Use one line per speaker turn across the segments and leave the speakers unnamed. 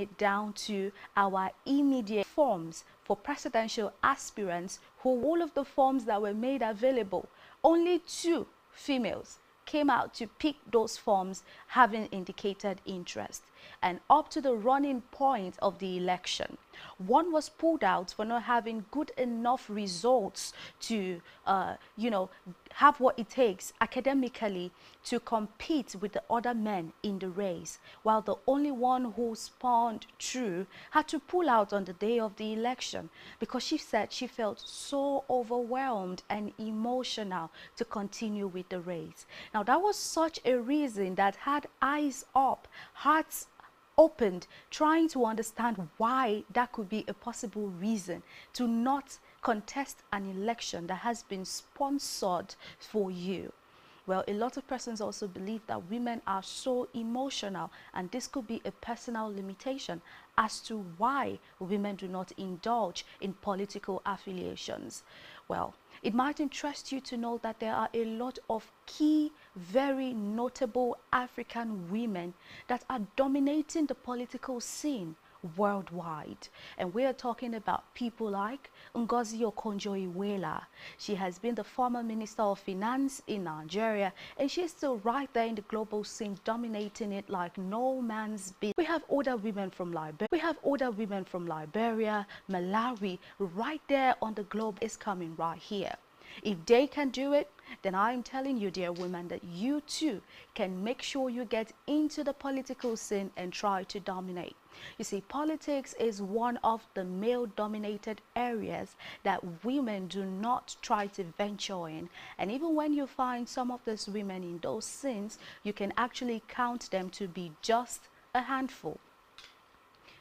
it down to our immediate forms for presidential aspirants, who all of the forms that were made available, only 2 females came out to pick those forms, having indicated interest. And up to the running point of the election, one was pulled out for not having good enough results to, have what it takes academically to compete with the other men in the race, while the only one who spun through had to pull out on the day of the election because she said she felt so overwhelmed and emotional to continue with the race. Now, that was such a reason that had eyes up, hearts opened, trying to understand why that could be a possible reason to not contest an election that has been sponsored for you. Well, a lot of persons also believe that women are so emotional, and this could be a personal limitation as to why women do not indulge in political affiliations. Well, it might interest you to know that there are a lot of key, very notable African women that are dominating the political scene worldwide. And we are talking about people like Ngozi Okonjo-Iweala. She has been the former Minister of Finance in Nigeria, and she's still right there in the global scene, dominating it like no man's business. We have older women from Liberia, Malawi, right there on the globe is coming right here. If they can do it, then I'm telling you, dear women, that you too can make sure you get into the political scene and try to dominate. You see, politics is one of the male-dominated areas that women do not try to venture in. And even when you find some of these women in those scenes, you can actually count them to be just a handful.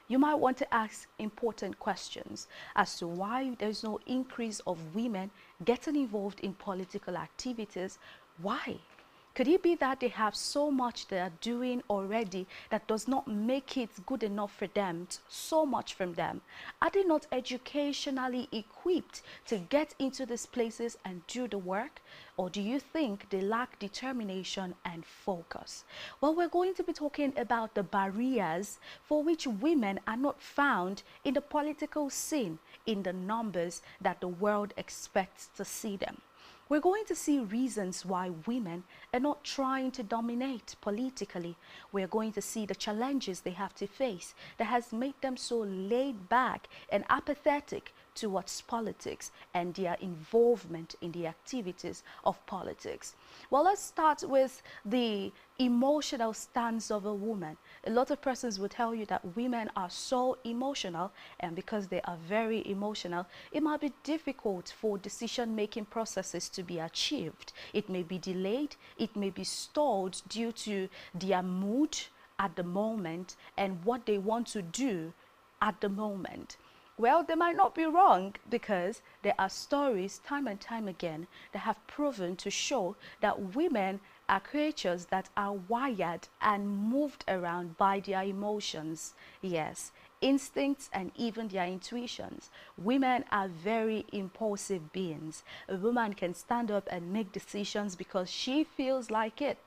You might want to ask important questions as to why there's no increase of women getting involved in political activities. Why? Could it be that they have so much they are doing already that does not make it good enough for them, so much from them? Are they not educationally equipped to get into these places and do the work? Or do you think they lack determination and focus? Well, we're going to be talking about the barriers for which women are not found in the political scene in the numbers that the world expects to see them. We're going to see reasons why women are not trying to dominate politically. We're going to see the challenges they have to face that has made them so laid back and apathetic towards politics and their involvement in the activities of politics. Well, let's start with the emotional stance of a woman. A lot of persons will tell you that women are so emotional, and because they are very emotional, it might be difficult for decision-making processes to be achieved. It may be delayed, it may be stalled due to their mood at the moment and what they want to do at the moment. Well, they might not be wrong, because there are stories time and time again that have proven to show that women are creatures that are wired and moved around by their emotions. Yes, instincts and even their intuitions. Women are very impulsive beings. A woman can stand up and make decisions because she feels like it.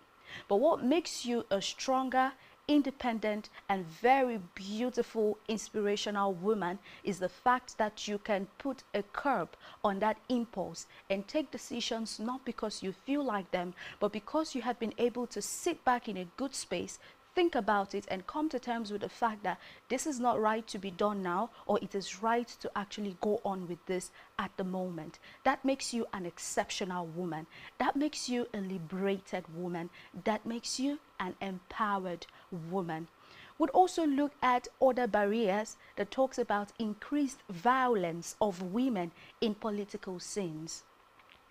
But what makes you a stronger, independent and very beautiful, inspirational woman is the fact that you can put a curb on that impulse and take decisions not because you feel like them, but because you have been able to sit back in a good space, think about it and come to terms with the fact that this is not right to be done now, or it is right to actually go on with this at the moment. That makes you an exceptional woman. That makes you a liberated woman. That makes you an empowered woman. Would also look at other barriers that talks about increased violence of women in political scenes.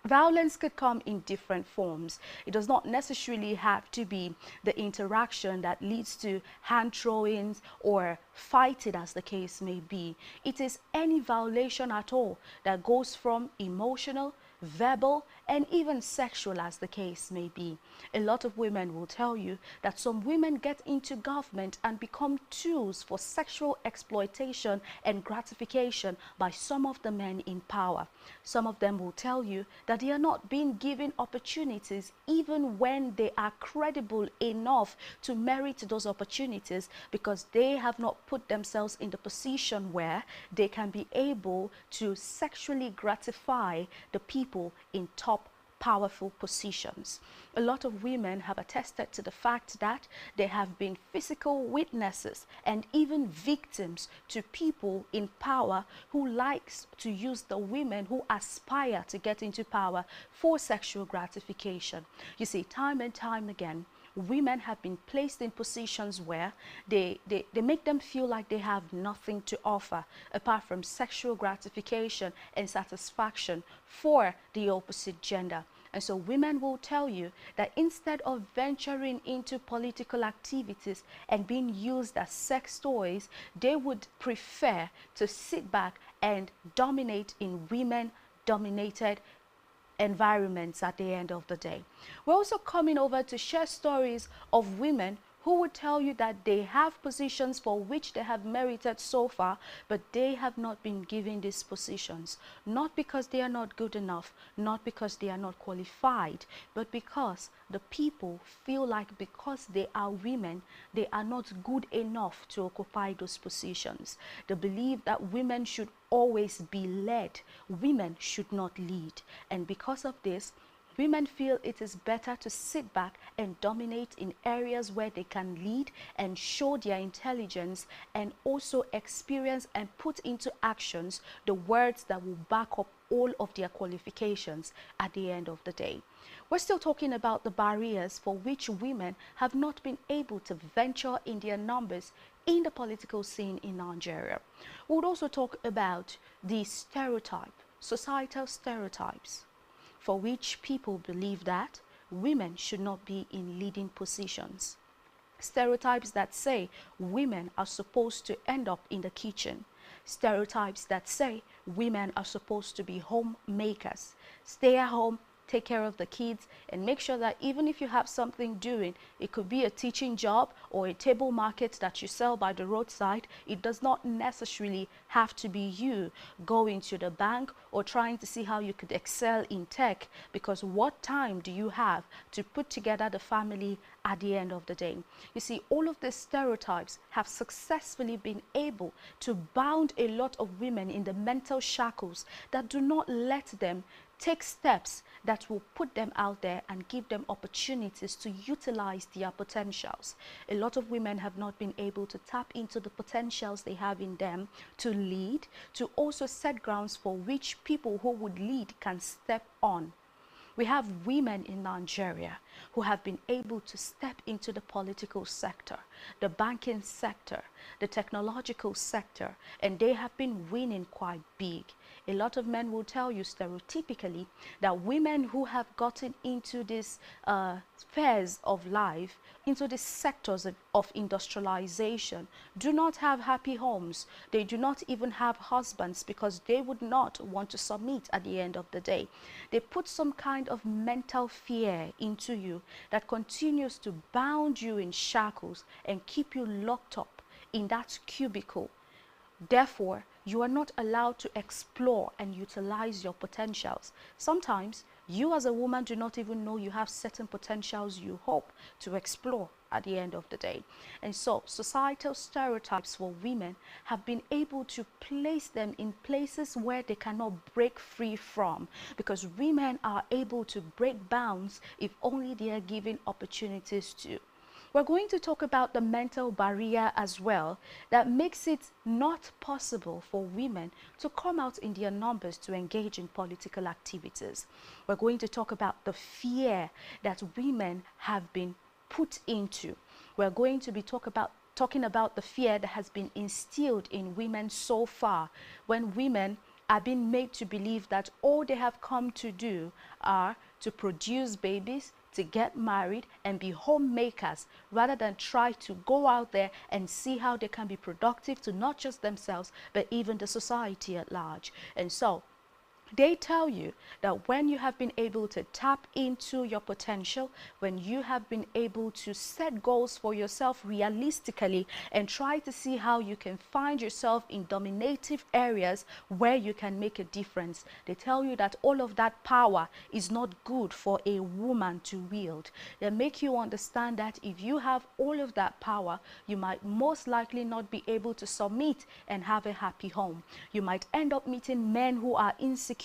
Violence could come in different forms. It does not necessarily have to be the interaction that leads to hand throwings or fighting, as the case may be. It is any violation at all that goes from emotional verbal, and even sexual as the case may be. A lot of women will tell you that some women get into government and become tools for sexual exploitation and gratification by some of the men in power. Some of them will tell you that they are not being given opportunities even when they are credible enough to merit those opportunities, because they have not put themselves in the position where they can be able to sexually gratify the people in top powerful positions. A lot of women have attested to the fact that they have been physical witnesses and even victims to people in power who likes to use the women who aspire to get into power for sexual gratification. You see, time and time again, women have been placed in positions where they make them feel like they have nothing to offer apart from sexual gratification and satisfaction for the opposite gender. And so women will tell you that instead of venturing into political activities and being used as sex toys, they would prefer to sit back and dominate in women-dominated environments at the end of the day. We're also coming over to share stories of women who would tell you that they have positions for which they have merited so far, but they have not been given these positions. Not because they are not good enough, not because they are not qualified, but because the people feel like because they are women, they are not good enough to occupy those positions. They believe that women should always be led. Women should not lead. And because of this, women feel it is better to sit back and dominate in areas where they can lead and show their intelligence and also experience and put into actions the words that will back up all of their qualifications at the end of the day. We're still talking about the barriers for which women have not been able to venture in their numbers in the political scene in Nigeria. We would also talk about the societal stereotypes, for which people believe that women should not be in leading positions. Stereotypes that say women are supposed to end up in the kitchen. Stereotypes that say women are supposed to be homemakers, stay at home, take care of the kids, and make sure that even if you have something doing, it could be a teaching job or a table market that you sell by the roadside, it does not necessarily have to be you going to the bank or trying to see how you could excel in tech, because what time do you have to put together the family at the end of the day? You see, all of these stereotypes have successfully been able to bound a lot of women in the mental shackles that do not let them take steps that will put them out there and give them opportunities to utilize their potentials. A lot of women have not been able to tap into the potentials they have in them to lead, to also set grounds for which people who would lead can step on. We have women in Nigeria who have been able to step into the political sector, the banking sector, the technological sector, and they have been winning quite big. A lot of men will tell you stereotypically that women who have gotten into these spheres of life, into these sectors of industrialization, do not have happy homes. They do not even have husbands because they would not want to submit at the end of the day. They put some kind of mental fear into you that continues to bound you in shackles and keep you locked up in that cubicle. Therefore, you are not allowed to explore and utilize your potentials. Sometimes, you as a woman do not even know you have certain potentials you hope to explore at the end of the day. And so, societal stereotypes for women have been able to place them in places where they cannot break free from, because women are able to break bounds if only they are given opportunities to. We're going to talk about the mental barrier as well that makes it not possible for women to come out in their numbers to engage in political activities. We're going to talk about the fear that women have been put into. We're going to be talking about the fear that has been instilled in women so far, when women are being made to believe that all they have come to do are to produce babies, to get married and be homemakers, rather than try to go out there and see how they can be productive to not just themselves but even the society at large. And so They tell you that when you have been able to tap into your potential, when you have been able to set goals for yourself realistically and try to see how you can find yourself in dominative areas where you can make a difference, they tell you that all of that power is not good for a woman to wield. They make you understand that if you have all of that power, you might most likely not be able to submit and have a happy home. You might end up meeting men who are insecure,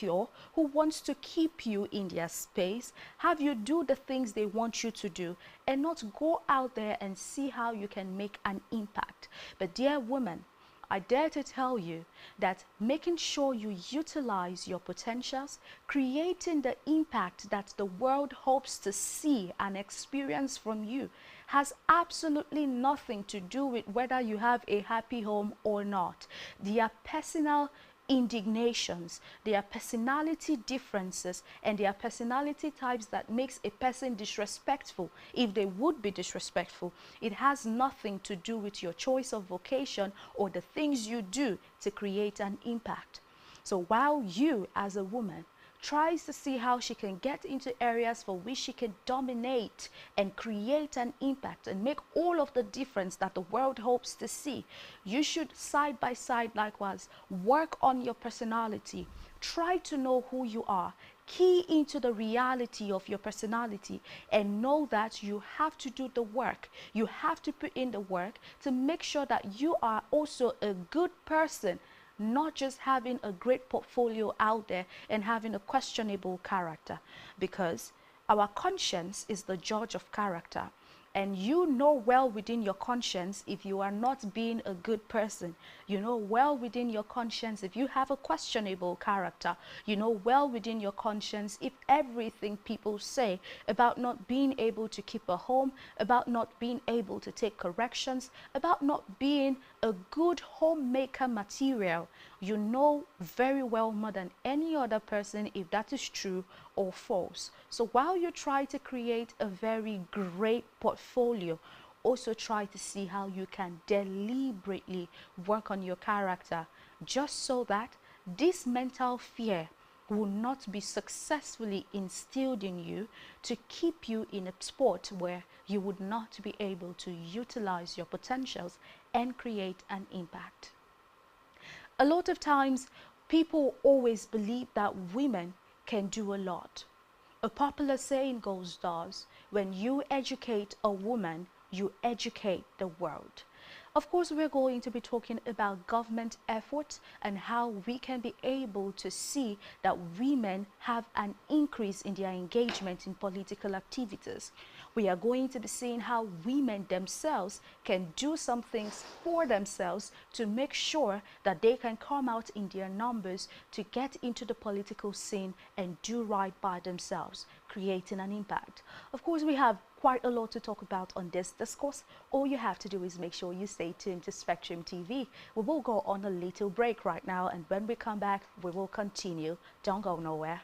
who wants to keep you in their space, have you do the things they want you to do, and not go out there and see how you can make an impact. But dear woman, I dare to tell you that making sure you utilize your potentials, creating the impact that the world hopes to see and experience from you, has absolutely nothing to do with whether you have a happy home or not. They are personal indignations, their personality differences, and their personality types that makes a person disrespectful if they would be disrespectful. It has nothing to do with your choice of vocation or the things you do to create an impact. So while you as a woman tries to see how she can get into areas for which she can dominate and create an impact and make all of the difference that the world hopes to see, you should side by side likewise work on your personality. Try to know who you are. Key into the reality of your personality and know that you have to do the work. You have to put in the work to make sure that you are also a good person, not just having a great portfolio out there and having a questionable character, because our conscience is the judge of character. And you know well within your conscience if you are not being a good person. You know well within your conscience if you have a questionable character. You know well within your conscience if everything people say about not being able to keep a home, about not being able to take corrections, about not being a good homemaker material, you know very well more than any other person if that is true or false. So while you try to create a very great portfolio, also try to see how you can deliberately work on your character, just so that this mental fear will not be successfully instilled in you to keep you in a spot where you would not be able to utilize your potentials and create an impact. A lot of times, people always believe that women can do a lot. A popular saying goes thus: when you educate a woman, you educate the world. Of course, we're going to be talking about government efforts and how we can be able to see that women have an increase in their engagement in political activities. We are going to be seeing how women themselves can do some things for themselves to make sure that they can come out in their numbers to get into the political scene and do right by themselves, creating an impact. Of course, we have quite a lot to talk about on this discourse. All you have to do is make sure you stay tuned to Spectrum TV. We will go on a little break right now, and when we come back, we will continue. Don't go nowhere.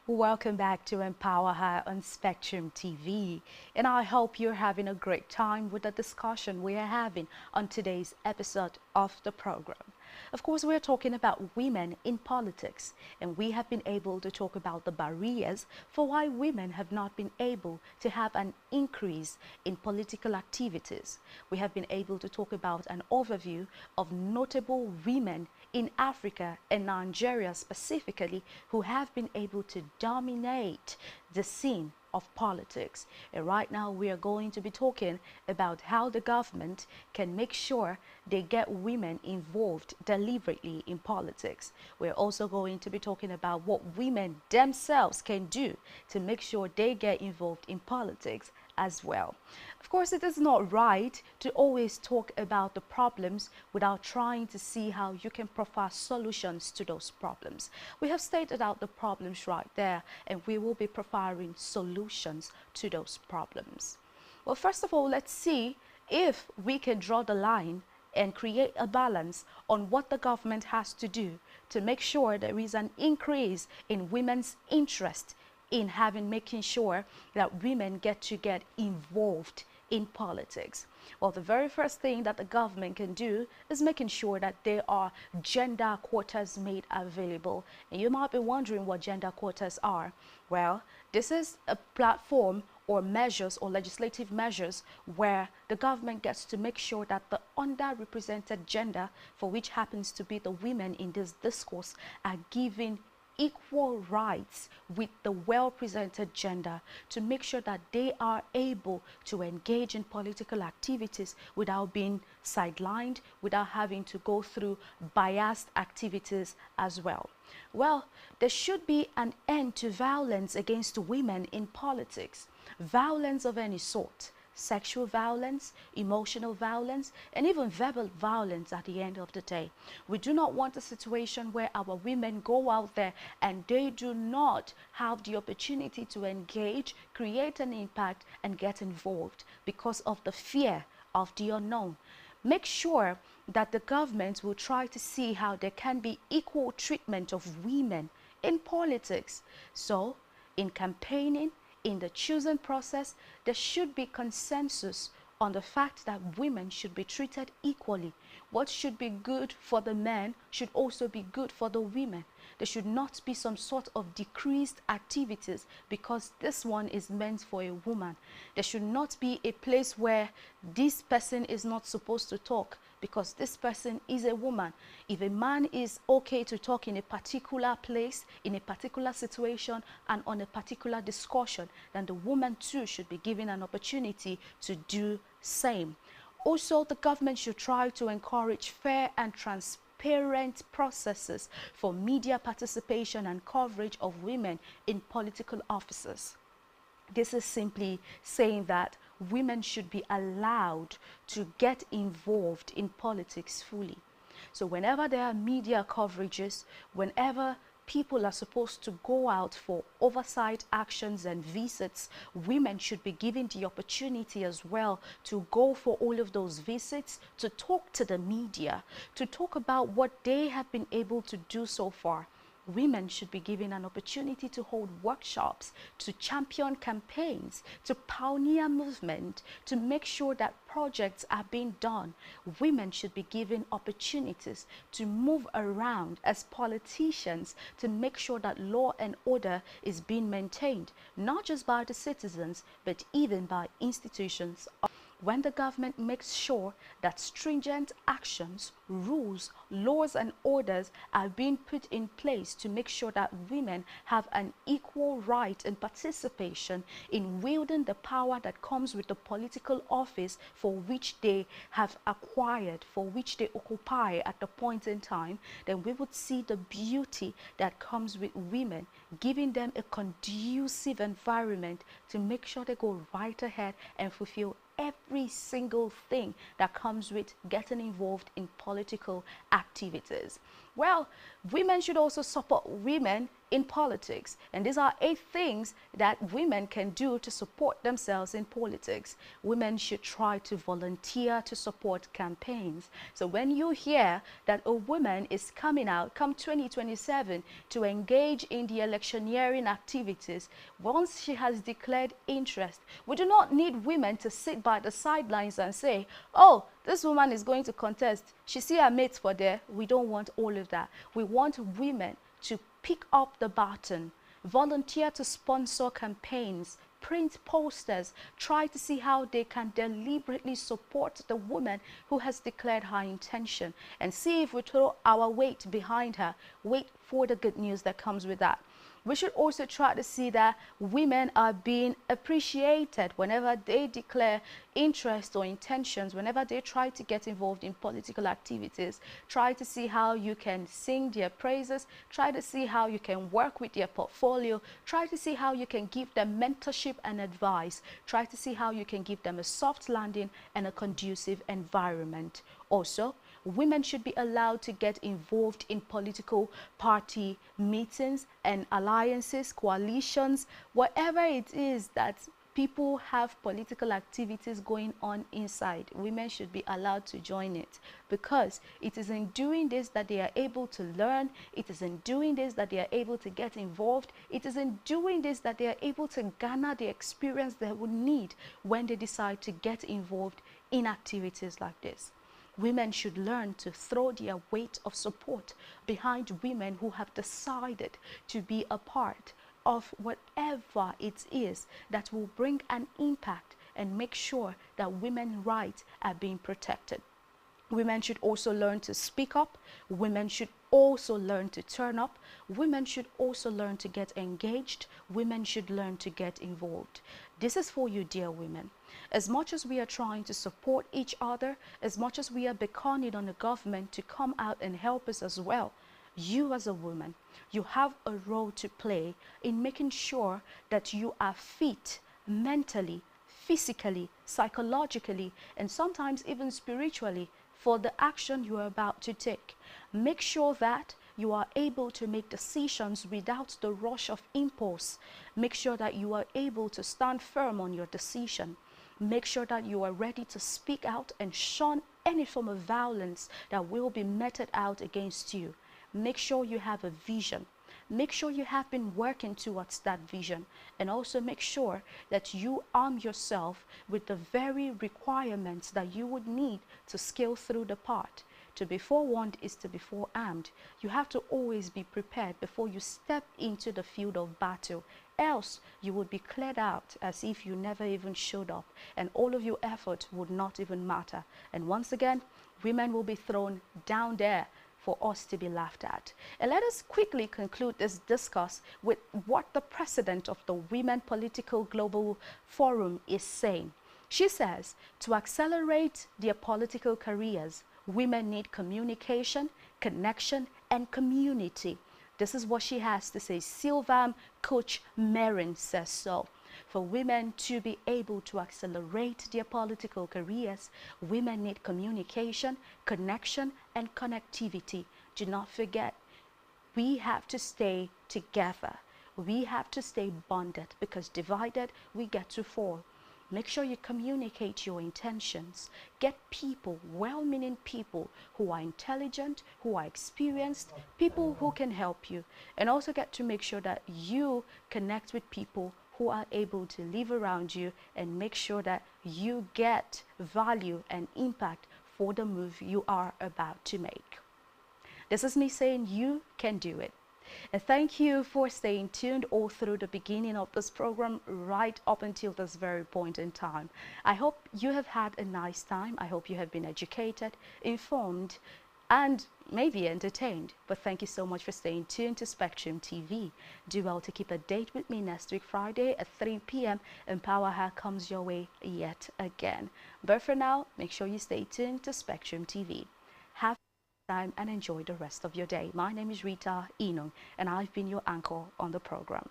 Welcome back to Empower Her on Spectrum TV, and I hope you're having a great time with the discussion we are having on today's episode of the program. Of course, we're talking about women in politics, and we have been able to talk about the barriers for why women have not been able to have an increase in political activities. We have been able to talk about an overview of notable women in Africa and Nigeria specifically who have been able to dominate the scene of politics. And right now we are going to be talking about how the government can make sure they get women involved deliberately in politics. We're also going to be talking about what women themselves can do to make sure they get involved in politics as well. Of course, it is not right to always talk about the problems without trying to see how you can provide solutions to those problems. We have stated out the problems right there, and we will be providing solutions to those problems. Well, first of all, let's see if we can draw the line and create a balance on what the government has to do to make sure there is an increase in women's interest in making sure that women get involved in politics. Well, the very first thing that the government can do is making sure that there are gender quotas made available. And you might be wondering what gender quotas are. Well, this is a platform or measures or legislative measures where the government gets to make sure that the underrepresented gender, for which happens to be the women in this discourse, are given equal rights with the well-presented gender to make sure that they are able to engage in political activities without being sidelined, without having to go through biased activities as well. Well, there should be an end to violence against women in politics. Violence of any sort. Sexual violence, emotional violence, and even verbal violence at the end of the day. We do not want a situation where our women go out there and they do not have the opportunity to engage, create an impact, and get involved because of the fear of the unknown. Make sure that the government will try to see how there can be equal treatment of women in politics. So, in campaigning, in the choosing process, there should be consensus on the fact that women should be treated equally. What should be good for the men should also be good for the women. There should not be some sort of decreased activities because this one is meant for a woman. There should not be a place where this person is not supposed to talk because this person is a woman. If a man is okay to talk in a particular place, in a particular situation, and on a particular discussion, then the woman too should be given an opportunity to do same. Also, the government should try to encourage fair and transparent processes for media participation and coverage of women in political offices. This is simply saying that women should be allowed to get involved in politics fully. So whenever there are media coverages, whenever people are supposed to go out for oversight actions and visits, women should be given the opportunity as well to go for all of those visits, to talk to the media, to talk about what they have been able to do so far. Women should be given an opportunity to hold workshops, to champion campaigns, to pioneer movement, to make sure that projects are being done. Women should be given opportunities to move around as politicians to make sure that law and order is being maintained, not just by the citizens, but even by institutions. When the government makes sure that stringent actions, rules, laws and orders are being put in place to make sure that women have an equal right and participation in wielding the power that comes with the political office for which they have acquired, for which they occupy at the point in time, then we would see the beauty that comes with women, giving them a conducive environment to make sure they go right ahead and fulfill every single thing that comes with getting involved in political activities. Well, women should also support women in politics. And these are 8 things that women can do to support themselves in politics. Women should try to volunteer to support campaigns. So when you hear that a woman is coming out come 2027 to engage in the electioneering activities, once she has declared interest, we do not need women to sit by the sidelines and say, oh, this woman is going to contest. She see her mates for there. We don't want all of that. We want women to pick up the baton, volunteer to sponsor campaigns, print posters, try to see how they can deliberately support the woman who has declared her intention, and see if we throw our weight behind her, wait for the good news that comes with that. We should also try to see that women are being appreciated whenever they declare interest or intentions, whenever they try to get involved in political activities. Try to see how you can sing their praises, try to see how you can work with their portfolio, try to see how you can give them mentorship and advice, try to see how you can give them a soft landing and a conducive environment. Also, women should be allowed to get involved in political party meetings and alliances, coalitions, whatever it is that people have political activities going on inside. Women should be allowed to join it, because it is in doing this that they are able to learn. It is in doing this that they are able to get involved. It is in doing this that they are able to garner the experience they would need when they decide to get involved in activities like this. Women should learn to throw their weight of support behind women who have decided to be a part of whatever it is that will bring an impact and make sure that women's rights are being protected. Women should also learn to speak up. Women should also learn to turn up. Women should also learn to get engaged. Women should learn to get involved. This is for you, dear women. As much as we are trying to support each other, as much as we are beckoning on the government to come out and help us as well, you as a woman, you have a role to play in making sure that you are fit mentally, physically, psychologically, and sometimes even spiritually for the action you are about to take. Make sure that you are able to make decisions without the rush of impulse. Make sure that you are able to stand firm on your decision. Make sure that you are ready to speak out and shun any form of violence that will be meted out against you. Make sure you have a vision. Make sure you have been working towards that vision, and also make sure that you arm yourself with the very requirements that you would need to scale through the path. To be forewarned is to be forearmed. You have to always be prepared before you step into the field of battle. Else, you would be cleared out as if you never even showed up, and all of your effort would not even matter. And once again, women will be thrown down there for us to be laughed at. And let us quickly conclude this discourse with what the president of the Women Political Global Forum is saying. She says, to accelerate their political careers, women need communication, connection, and community. This is what she has to say. Silvam Coach Marin says so. For women to be able to accelerate their political careers, women need communication, connection, and connectivity. Do not forget, we have to stay together. We have to stay bonded, because divided, we get to fall. Make sure you communicate your intentions. Get people, well-meaning people who are intelligent, who are experienced, people who can help you. And also get to make sure that you connect with people who are able to live around you, and make sure that you get value and impact for the move you are about to make. This is me saying you can do it. And thank you for staying tuned all through the beginning of this program right up until this very point in time. I hope you have had a nice time. I hope you have been educated, informed, and maybe entertained. But thank you so much for staying tuned to Spectrum TV. Do well to keep a date with me next week Friday at 3 p.m. and Power Hack comes your way yet again. But for now, make sure you stay tuned to Spectrum TV. Have time and enjoy the rest of your day. My name is Rita Inung, and I've been your anchor on the program.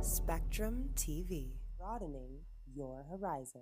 Spectrum TV, broadening your horizon.